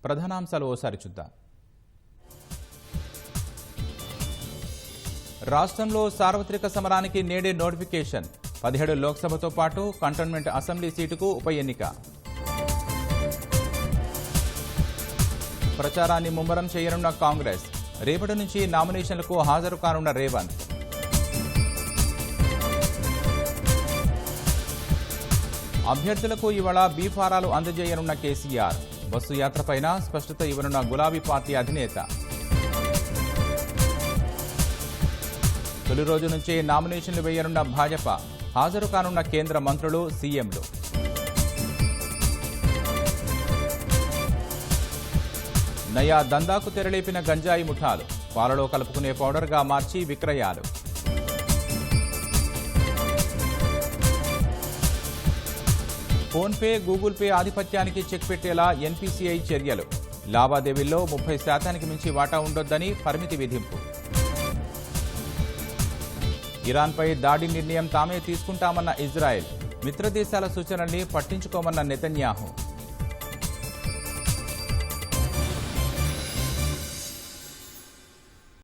ప్రధానాంశాలు ఓసారి చూద్దాం. రాష్ట్రంలో సార్వత్రిక సమరానికి నేడే నోటిఫికేషన్. 17 లోక్సభతో పాటు కంటోన్మెంట్ అసెంబ్లీ సీటుకు ఉప ఎన్నిక. ప్రచారాన్ని ముమ్మరం చేయనున్న కాంగ్రెస్. రేపటి నుంచి నామినేషన్లకు హాజరు కానున్న రేవంత్. అభ్యర్థులకు ఇవాళ బీఫారాలు అందజేయనున్న కేసీఆర్. బస్సు యాత్రపైన స్పష్టత ఇవ్వనున్న గులాబీ పార్టీ అధినేత. తొలి రోజు నుంచే నామినేషన్లు వేయనున్న భాజపా. హాజరు కానున్న కేంద్ర మంత్రులు, సీఎంలు. నయా దందాకు తెరలేపిన గంజాయి ముఠాలు. పాలలో కలుపుకునే పౌడర్గా మార్చి విక్రయాలు. ఫోన్పే, గూగుల్ పే ఆధిపత్యానికి చెక్ పెట్టేలా ఎన్పీసీఐ చర్యలు. లావాదేవీల్లో 30% మించి వాటా ఉండొద్దని పరిమితి విధింపు. ఇరాన్పై దాడి నిర్ణయం తామే తీసుకుంటామన్న ఇజ్రాయెల్. మిత్రదేశాల సూచనల్ని పట్టించుకోమన్న నెతన్యాహు.